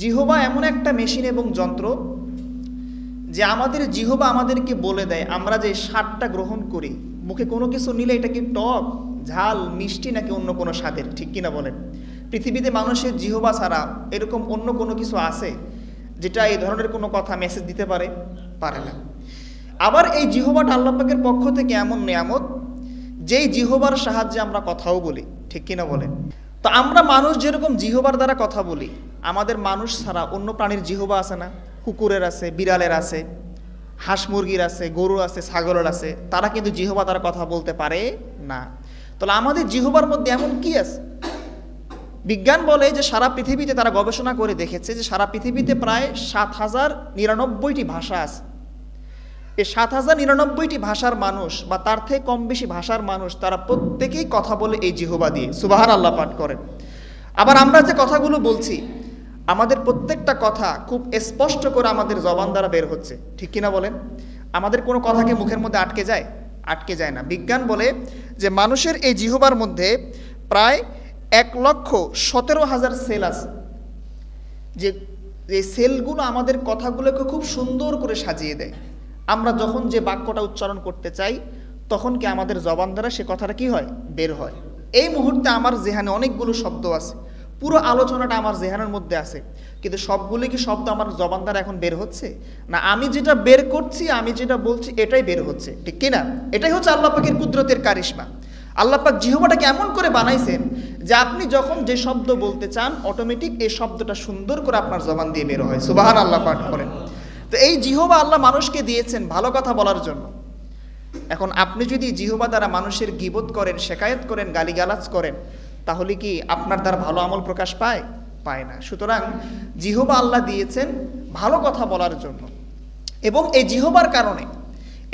জিহবা এমন একটা মেশিন এবং যন্ত্র যে আমাদের জিহবা আমাদেরকে বলে দেয় আমরা যে স্বাদটা গ্রহণ করি, মুখে কোনো কিছু নিলে এটা কি টক, ঝাল, মিষ্টি নাকি অন্য কোনো স্বাদের, ঠিক কিনা বলেন? পৃথিবীতে মানুষের জিহবা ছাড়া এরকম অন্য কোনো কিছু আছে যেটা এই ধরনের কোনো কথা মেসেজ দিতে পারে না। আবার এই জিহবাটা আল্লাহ পাকের পক্ষ থেকে এমন নিয়ামত যেই জিহবার সাহায্যে আমরা কথাও বলি, ঠিক কিনা বলেন? তো আমরা মানুষ যেরকম জিহবার দ্বারা কথা বলি, আমাদের মানুষ ছাড়া অন্য প্রাণীর জিহবা আছে না? কুকুরের আছে, বিড়ালের আছে, হাঁস মুরগির আছে, গরু আছে, ছাগলের আছে, তারা কিন্তু জিহবা দ্বারা কথা বলতে পারে না। তাহলে আমাদের জিহবার মধ্যে এমন কি আছে? বিজ্ঞান বলে যে সারা পৃথিবীতে তারা গবেষণা করে দেখেছে যে সারা পৃথিবীতে প্রায় ৭,০৯৯টি ভাষা আছে। এই ৭,০৯৯টি ভাষার মানুষ বা তার থেকে কম বেশি ভাষার মানুষ তারা প্রত্যেকেই কথা বলে এই জিহবা দিয়ে, সুবহানাল্লাহ পাঠ করেন। আবার আমরা যে কথাগুলো বলছি আমাদের প্রত্যেকটা কথা খুব স্পষ্ট করে আমাদের জবান দ্বারা বের হচ্ছে, ঠিক কিনা বলেন? আমাদের কোনো কথাকে মুখের মধ্যে আটকে যায় না। বিজ্ঞান বলে যে মানুষের এই জিহবার মধ্যে প্রায় ১,১৭,০০০ সেল আছে, যে সেলগুলো আমাদের কথাগুলোকে খুব সুন্দর করে সাজিয়ে দেয়। আমরা যখন যে বাক্যটা উচ্চারণ করতে চাই তখন কি আমাদের জবান দ্বারা সে কথাটা কি হয়, বের হয়। এই মুহূর্তে আমার জেহানে অনেকগুলো শব্দ আছে, পুরো আলোচনাটা আমার জেহানের মধ্যে আছে, কিন্তু সবগুলি কি শব্দ আমার জবান দ্বারা এখন বের হচ্ছে না? আমি যেটা বের করছি, আমি যেটা বলছি এটাই বের হচ্ছে, ঠিক কিনা? এটাই হচ্ছে আল্লাহ পাকের কুদরতের কারিশমা। আল্লাহ পাক জিহবাটাকে এমন করে বানাইছেন যে আপনি যখন যে শব্দ বলতে চান অটোমেটিক এই শব্দটা সুন্দর করে আপনার জবান দিয়ে বের হয়, সুবহানাল্লাহ পাঠ করেন। তো এই জিহবা আল্লাহ মানুষকে দিয়েছেন ভালো কথা বলার জন্য। এখন আপনি যদি জিহবা দ্বারা মানুষের গীবত করেন, শেকায়েত করেন, গালিগালাজ করেন, তাহলে কি আপনার দ্বারা ভালো আমল প্রকাশ পায় না। সুতরাং জিহবা আল্লাহ দিয়েছেন ভালো কথা বলার জন্য, এবং এই জিহবার কারণে,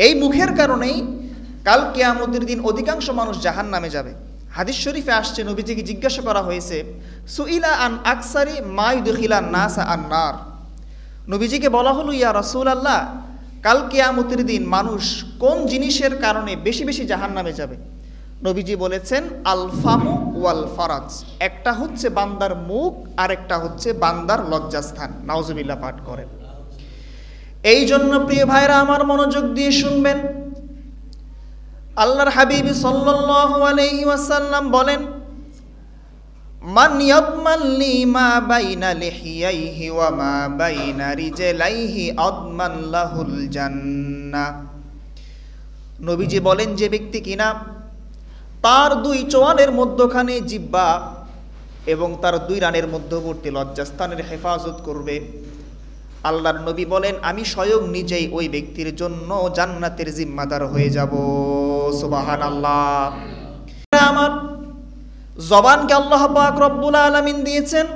এই মুখের কারণেই কাল কিয়ামতের দিন অধিকাংশ মানুষ জাহান্নামে যাবে। হাদিস শরীফে আসছে, নবীজিকে জিজ্ঞাসা করা হয়েছে, সুইলা আন আকসারি মা ইউদখিলান নাসা আন-নার। নবীজিকে বলা হলো, ইয়া রাসূলুল্লাহ, কাল কিয়ামতের দিন মানুষ কোন জিনিসের কারণে বেশি বেশি জাহান্নামে যাবে? নবীজি বলেছেন, আল ফামু ওয়াল ফারাজ। একটা হচ্ছে বান্দার মুখ, আর একটা হচ্ছে বান্দার লজ্জাস্থান। নাউজুবিল্লাহ পাঠ করেন। এই জন্য প্রিয় ভাইরা আমার মনোযোগ দিয়ে শুনবেন, আল্লাহর হাবিব সাল্লাল্লাহু আলাইহি ওয়াসাল্লাম বলেন, মান ইয়াদমান লি মা বাইনা লিহিয়াইহি ওয়া মা বাইনা রিজলাইহি আদমান লাহুল জান্নাহ। নবীজি বলেন, যে ব্যক্তি কিনা তার দুই চোয়ালের মধ্যখানে জিহ্বা এবং তার দুই রানের মধ্যবর্তী লজ্জাস্থানের হেফাজত করবে, আল্লাহর নবী বলেন আমি স্বয়ং নিজেই ওই ব্যক্তির জন্য জান্নাতের জিম্মাদার হয়ে যাব। সুবহানাল্লাহ। আমার জবানকে আল্লাহ পাক রব্বুল আলামিন দিয়েছেন,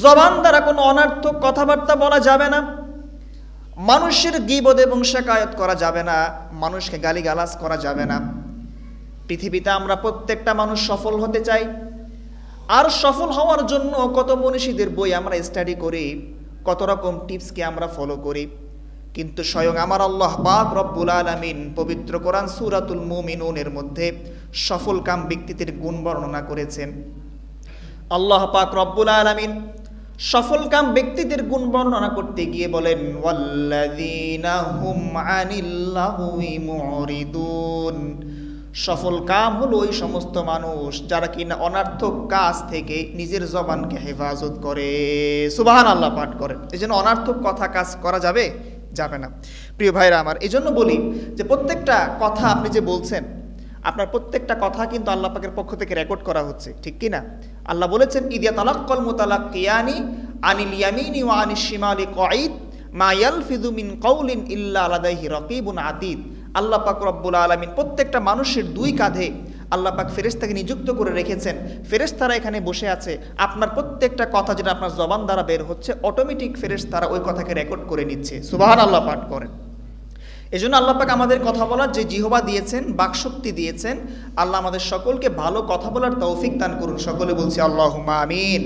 জবান দ্বারা কোনো অনর্থক কথাবার্তা বলা যাবে না, মানুষের গীবত এবং শেকায়েত করা যাবে না, মানুষকে গালিগালাজ করা যাবে না। পৃথিবীতে আমরা প্রত্যেকটা মানুষ সফল হতে চাই, আর সফল হওয়ার জন্য কত মনীষীদের বই আমরা স্টাডি করি, কত রকম টিপসকে আমরা ফলো করি, কিন্তু স্বয়ং আমার আল্লাহ পাক রব্বুল আলামিন পবিত্র কোরআন সূরাতুল মুমিনুনের মধ্যে সফলকাম ব্যক্তিদের গুণ বর্ণনা করেছেন। আল্লাহ পাক রব্বুল আলামিন সফলকাম ব্যক্তিদের গুণ বর্ণনা করতে গিয়ে বলেন, ওয়াল্লাযীনা হুম আনিল লাহwi মুরিদুন। সফল কাম হলো ওই সমস্ত মানুষ যারা কিনা অনার্থক কাজ থেকে নিজের জবানকে হেফাজত করে। সুবহানাল্লাহ পাঠ করেন। এই জন্য অনার্থক কথা কাজ করা যাবে না। প্রিয় ভাইরা আমার, এই জন্য বলি যে প্রত্যেকটা কথা আপনি যে বলছেন, আপনার প্রত্যেকটা কথা কিন্তু আল্লাহ পাকের পক্ষ থেকে রেকর্ড করা হচ্ছে, ঠিক কিনা? আল্লাহ বলেছেন, ইদিয়া তালাক্কাল মুতালাক্কিয়ানি আনিল ইয়ামিনি ওয়া আনিশ শিমালি কঈদ মা ইয়ালফিযু মিন কাউলিন ইল্লা লাদাইহি রাকীবুন আতীদ। আল্লাহ পাক রব্বুল আলামিন প্রত্যেকটা মানুষের দুই কাঁধে আল্লাহ পাক ফেরেশতাকে নিযুক্ত করে রেখেছেন। ফেরেশতারা এখানে বসে আছে, আপনার প্রত্যেকটা কথা যেটা আপনার জবান দ্বারা বের হচ্ছে অটোমেটিক ফেরেশতারা ওই কথাকে রেকর্ড করে নিচ্ছে। সুবহানাল্লাহ পাঠ করেন। এজন্য আল্লাহ পাক আমাদের কথা বলার যে জিহবা দিয়েছেন, বাকশক্তি দিয়েছেন, আল্লাহ আমাদের সকলকে ভালো কথা বলার তৌফিক দান করুন। সকলে বলছি আল্লাহুম্মা আমিন।